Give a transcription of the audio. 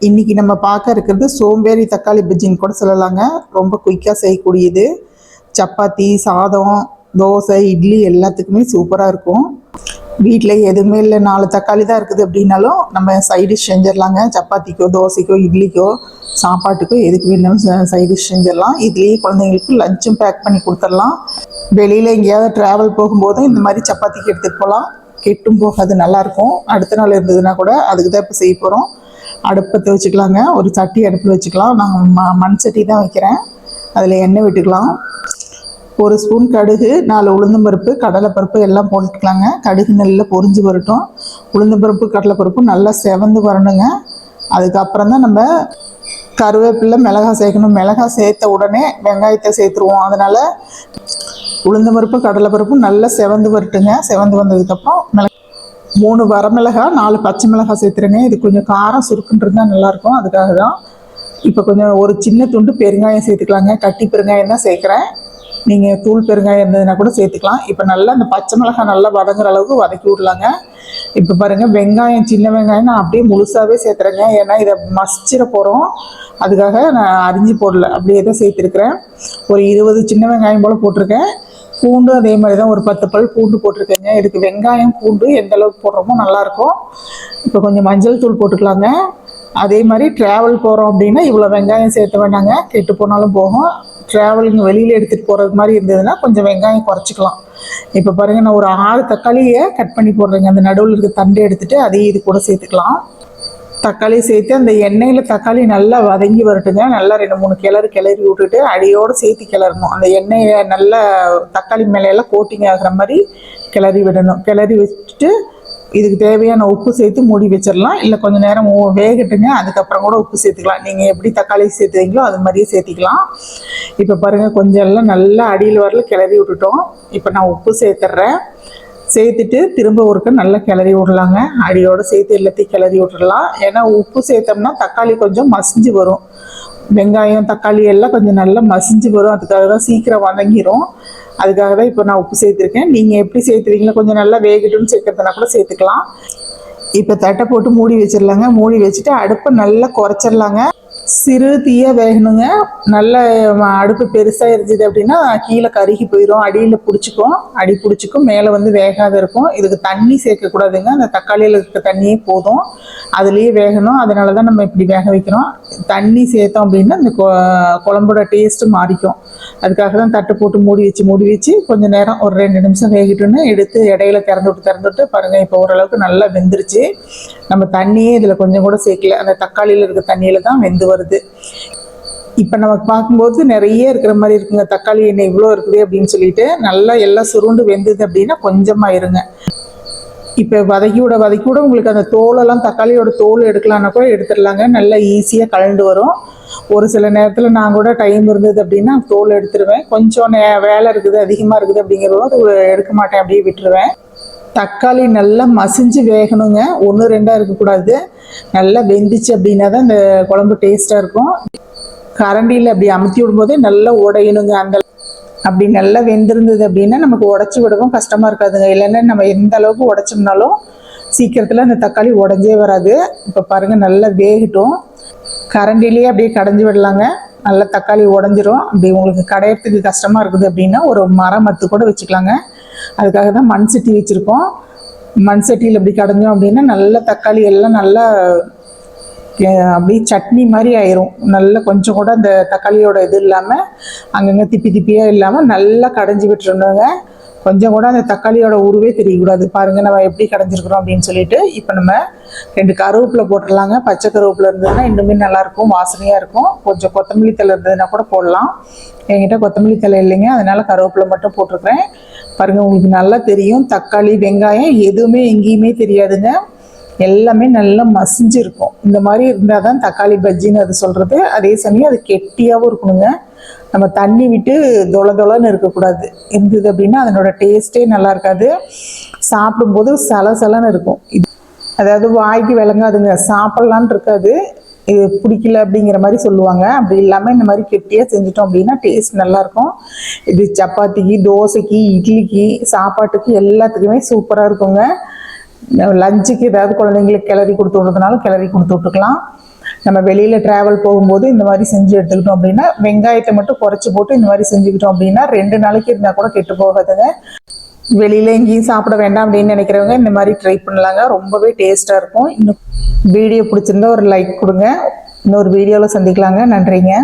இன்றைக்கி நம்ம பார்க்க இருக்கிறது சோம்பேறி தக்காளி பஜ்ஜின்னு கூட சொல்லலாங்க. ரொம்ப குயிக்காக செய்யக்கூடியது. சப்பாத்தி, சாதம், தோசை, இட்லி எல்லாத்துக்குமே சூப்பராக இருக்கும். வீட்டில் எதுவுமே இல்லை, 4 தக்காளி தான் இருக்குது அப்படின்னாலும் நம்ம சைடிஷ் செஞ்சிடலாங்க. சப்பாத்திக்கோ, தோசைக்கோ, இட்லிக்கோ, சாப்பாட்டுக்கோ எதுக்கு வேணாலும் சைடிஷ் செஞ்சிடலாம். இதுலேயே குழந்தைங்களுக்கு லஞ்சும் பேக் பண்ணி கொடுத்துடலாம். வெளியில் எங்கேயாவது ட்ராவல் போகும்போதும் இந்த மாதிரி சப்பாத்திக்கு எடுத்துகிட்டு போகலாம். கெட்டும் போகாது, நல்லாயிருக்கும். அடுத்த நாள் இருந்ததுன்னா கூட அதுக்கு தான் இப்போ செய்ய போகிறோம். அடுப்பத்தை வச்சுக்கலாங்க. ஒரு சட்டி அடுப்பில் வச்சுக்கலாம். நான் மண் சட்டி தான் வைக்கிறேன். அதில் எண்ணெய் விட்டுக்கலாம். 1 ஸ்பூன் கடுகு, 4 உளுந்தம்பருப்பு, கடலைப்பருப்பு எல்லாம் போட்டுக்கலாங்க. கடுகு நல்லா பொரிஞ்சு வரட்டும். உளுந்தம்பருப்பு, கடலைப்பருப்பு நல்லா செவந்து வரணுங்க. அதுக்கப்புறம் தான் நம்ம கருவேப்பிலை, மிளகாய் சேர்க்கணும். மிளகாய் சேர்த்த உடனே வெங்காயத்தை சேர்த்துருவோம். அதனால் உளுந்தம்பருப்பு, கடலைப்பருப்பு நல்லா செவந்து வரட்டுங்க. செவந்து வந்ததுக்கப்புறம் 3 வரமிளகாய், 4 பச்சை மிளகாய் சேர்த்துருங்க. இது கொஞ்சம் காரம் சுருக்குன்றது தான் நல்லாயிருக்கும். அதுக்காக தான். இப்போ கொஞ்சம் ஒரு சின்ன துண்டு பெருங்காயம் சேர்த்துக்கலாங்க. கட்டி பெருங்காயம் தான் சேர்க்குறேன். நீங்கள் தூள் பெருங்காயம் இருந்ததுன்னா கூட சேர்த்துக்கலாம். இப்போ நல்லா இந்த பச்சை மிளகாய் நல்லா வதங்குற அளவுக்கு வதக்கி விடலாங்க. இப்போ பாருங்கள், வெங்காயம், சின்ன வெங்காயம் நான் அப்படியே முழுசாகவே சேர்த்துறேங்க. ஏன்னா இதை மசிச்சிட போகிறோம். அதுக்காக நான் அரிஞ்சு போடல, அப்படியே தான் சேர்த்துருக்குறேன். ஒரு 20 சின்ன வெங்காயம் போல் போட்டிருக்கேன். பூண்டு அதே மாதிரி தான், ஒரு 10 பல் பூண்டு போட்டிருக்கேங்க. இதுக்கு வெங்காயம், பூண்டு எந்த அளவுக்கு போடுறோமோ நல்லாயிருக்கும். இப்போ கொஞ்சம் மஞ்சள் தூள் போட்டுக்கலாங்க. அதே மாதிரி ட்ராவல் போகிறோம் அப்படின்னா இவ்வளோ வெங்காயம் சேர்த்து வேண்டாங்க, கெட்டு போனாலும் போகும். ட்ராவலிங் வெளியில் எடுத்துகிட்டு போகிறது மாதிரி இருந்ததுன்னா கொஞ்சம் வெங்காயம் குறைச்சிக்கலாம். இப்போ பாருங்கள், நான் ஒரு 6 தக்காளியை கட் பண்ணி போடுறேங்க. அந்த நடுவில் இருக்க தண்டை எடுத்துகிட்டு அதையும் இது கூட சேர்த்துக்கலாம். தக்காளி சேர்த்து அந்த எண்ணெயில் தக்காளி நல்லா வதங்கி வரட்டுங்க. நல்லா 2-3 கிளறி விட்டுட்டு அடியோடு சேர்த்து கிளறணும். அந்த எண்ணெயை நல்லா தக்காளி மேலையெல்லாம் கோட்டிங் ஆகிற மாதிரி கிளறி விடணும். கிளறி வச்சுட்டு இதுக்கு தேவையான உப்பு சேர்த்து மூடி வச்சிடலாம். இல்லை கொஞ்சம் நேரம் வேகட்டுங்க, அதுக்கப்புறம் கூட உப்பு சேர்த்துக்கலாம். நீங்கள் எப்படி தக்காளி சேர்த்துவீங்களோ அது மாதிரியே சேர்த்திக்கலாம். இப்போ பாருங்கள், கொஞ்சம் எல்லாம் நல்லா அடியில் வரல கிளறி விட்டுட்டோம். இப்போ நான் உப்பு சேர்த்துட்றேன். சேர்த்துட்டு திரும்ப ஒருக்க நல்லா கிளறி விடலாங்க. அடியோடு சேர்த்து எல்லாத்தையும் கிளறி விட்டுடலாம். ஏன்னா உப்பு சேர்த்தோம்னா தக்காளி கொஞ்சம் மசிஞ்சு வரும். வெங்காயம், தக்காளி எல்லாம் கொஞ்சம் நல்லா மசிஞ்சு வரும். அதுக்காக தான் சீக்கிரம் வதங்கிடும். அதுக்காக தான் இப்போ நான் உப்பு சேர்த்துருக்கேன். நீங்கள் எப்படி சேர்த்துவீங்களோ, கொஞ்சம் நல்லா வேகட்டும்னு சேர்க்கறதுனா கூட சேர்த்துக்கலாம். இப்போ தட்டை போட்டு மூடி வச்சிடலாங்க. மூடி வச்சுட்டு அடுப்பை நல்லா குறைச்சிடலாங்க. சிறு தீயாக வேகணுங்க. நல்ல அடுப்பு பெருசாக இருந்தது அப்படின்னா கீழே கருகி போயிடும், அடியில் பிடிச்சிக்கும், அடி பிடிச்சிக்கும், மேலே வந்து வேகாத இருக்கும். இதுக்கு தண்ணி சேர்க்கக்கூடாதுங்க. அந்த தக்காளியில் இருக்க தண்ணியே போதும், அதுலேயே வேகணும். அதனால தான் நம்ம இப்படி வேக வைக்கிறோம். தண்ணி சேர்த்தோம் அப்படின்னா இந்த குழம்போட டேஸ்ட்டு மாறிக்கும். அதுக்காக தான் தட்டு போட்டு மூடி வச்சு கொஞ்சம் நேரம் ஒரு 2 நிமிஷம் வேகிட்டுன்னு எடுத்து இடையில திறந்து விட்டு பாருங்கள். இப்போ ஓரளவுக்கு நல்லா வெந்துருச்சு. நம்ம தண்ணியே இதில் கொஞ்சம் கூட சேர்க்கல, அந்த தக்காளியில் இருக்க தண்ணியில் தான் வெந்து வருது. இப்போ நமக்கு பார்க்கும்போது நிறைய இருக்கிற மாதிரி இருக்குங்க. தக்காளி எண்ணெய் இவ்வளோ இருக்குது அப்படின்னு சொல்லிட்டு நல்லா எல்லாம் சுருண்டு வெந்தது அப்படின்னா கொஞ்சமாக இருங்க. இப்போ வதக்கி விட உங்களுக்கு அந்த தோலெல்லாம், தக்காளியோட தோல் எடுக்கலான்னா கூட எடுத்துடலாங்க. நல்லா ஈஸியாக கலந்து வரும். ஒரு சில நேரத்தில் நான் கூட டைம் இருந்தது அப்படின்னா தோல் எடுத்துருவேன். கொஞ்சம் வேலை இருக்குது, அதிகமாக இருக்குது அப்படிங்கிறதும் அது எடுக்க மாட்டேன், அப்படியே விட்டுருவேன். தக்காளி நல்லா மசிஞ்சு வேகணுங்க. 1-2 இருக்கக்கூடாது. நல்லா வெந்துச்சு அப்படின்னா தான் இந்த குழம்பு டேஸ்ட்டாக இருக்கும். கரண்டியில் அப்படி அமுத்தி விடும்போதே நல்லா உடையணுங்க. அப்படி நல்லா வெந்திருந்தது அப்படின்னா நமக்கு உடச்சி விடவும் கஷ்டமாக இருக்காதுங்க. இல்லைன்னா நம்ம எந்த அளவுக்கு உடச்சோம்னாலும் சீக்கிரத்தில் அந்த தக்காளி உடஞ்சே வராது. இப்போ பாருங்கள், நல்லா வேகட்டும். கரண்டிலேயே அப்படியே கடைஞ்சி விடலாங்க. நல்லா தக்காளி உடஞ்சிரும். அப்படி உங்களுக்கு கடையிறதுக்கு கஷ்டமாக இருக்குது அப்படின்னா ஒரு மரமத்து கூட வச்சுக்கலாங்க. அதுக்காக தான் மண் சட்டி வச்சுருக்கோம். மண் சட்டியில் இப்படி கடைஞ்சோம் அப்படின்னா நல்லா தக்காளி எல்லாம் நல்லா அப்படியே சட்னி மாதிரி ஆயிரும். நல்லா கொஞ்சம் கூட அந்த தக்காளியோட இது இல்லாமல் அங்கங்கே திப்பியாக இல்லாமல் நல்லா கடைஞ்சி விட்டுருணுங்க. கொஞ்சம் கூட அந்த தக்காளியோட உருவே தெரியக்கூடாது. பாருங்கள் நம்ம எப்படி கடைஞ்சிருக்கிறோம் அப்படின்னு சொல்லிட்டு. இப்போ நம்ம 2 கருவேப்பிலை போட்டுடலாங்க. பச்சை கருவேப்பிலை இருந்ததுன்னா இன்னுமே நல்லாயிருக்கும், வாசனையாக இருக்கும். கொஞ்சம் கொத்தமல்லி தழை இருந்ததுன்னா கூட போடலாம். என்கிட்ட கொத்தமல்லி தழை இல்லைங்க, அதனால் கருவேப்பிலை மட்டும் போட்டிருக்கிறேன். பாருங்கள், உங்களுக்கு நல்லா தெரியும். தக்காளி, வெங்காயம் எதுவுமே எங்கேயுமே தெரியாதுங்க. எல்லாமே நல்லா மசிஞ்சு இருக்கும். இந்த மாதிரி இருந்தால் தான் தக்காளி பஜ்ஜின்னு அது சொல்கிறது. அதே சமயம் அது கெட்டியாகவும் இருக்கணுங்க. நம்ம தண்ணி விட்டு தொலைன்னு இருக்கக்கூடாது. இருந்தது அப்படின்னா அதனோட டேஸ்ட்டே நல்லா இருக்காது. சாப்பிடும்போது சலசலன்னு இருக்கும். அதாவது வாய்க்கு விளங்காதுங்க, சாப்பிட்லான்னு இருக்காது. இது பிடிக்கல அப்படிங்கிற மாதிரி சொல்லுவாங்க. அப்படி இல்லாமல் இந்த மாதிரி கெட்டியாக செஞ்சிட்டோம் அப்படின்னா டேஸ்ட் நல்லாயிருக்கும். இது சப்பாத்திக்கு, தோசைக்கு, இட்லிக்கு, சாப்பாட்டுக்கு எல்லாத்துக்குமே சூப்பராக இருக்குங்க. லஞ்சுக்கு ஏதாவது குழந்தைங்களுக்கு கிளறி கொடுத்து விட்றதுனாலும் கிளறி கொடுத்து விட்டுக்கலாம். நம்ம வெளியில் ட்ராவல் போகும்போது இந்த மாதிரி செஞ்சு எடுத்துக்கிட்டோம் அப்படின்னா, வெங்காயத்தை மட்டும் குறைச்சி போட்டு இந்த மாதிரி செஞ்சுக்கிட்டோம் அப்படின்னா 2 நாளைக்கு இருந்தால் கூட கெட்டு போகாதுங்க. வெளியில் எங்கேயும் சாப்பிட வேண்டாம் அப்படின்னு நினைக்கிறவங்க இந்த மாதிரி ட்ரை பண்ணலாங்க. ரொம்பவே டேஸ்ட்டாக இருக்கும். இன்னும் வீடியோ பிடிச்சிருந்தா ஒரு லைக் கொடுங்க. இன்னொரு வீடியோவில் சந்திக்கலாங்க. நன்றிங்க.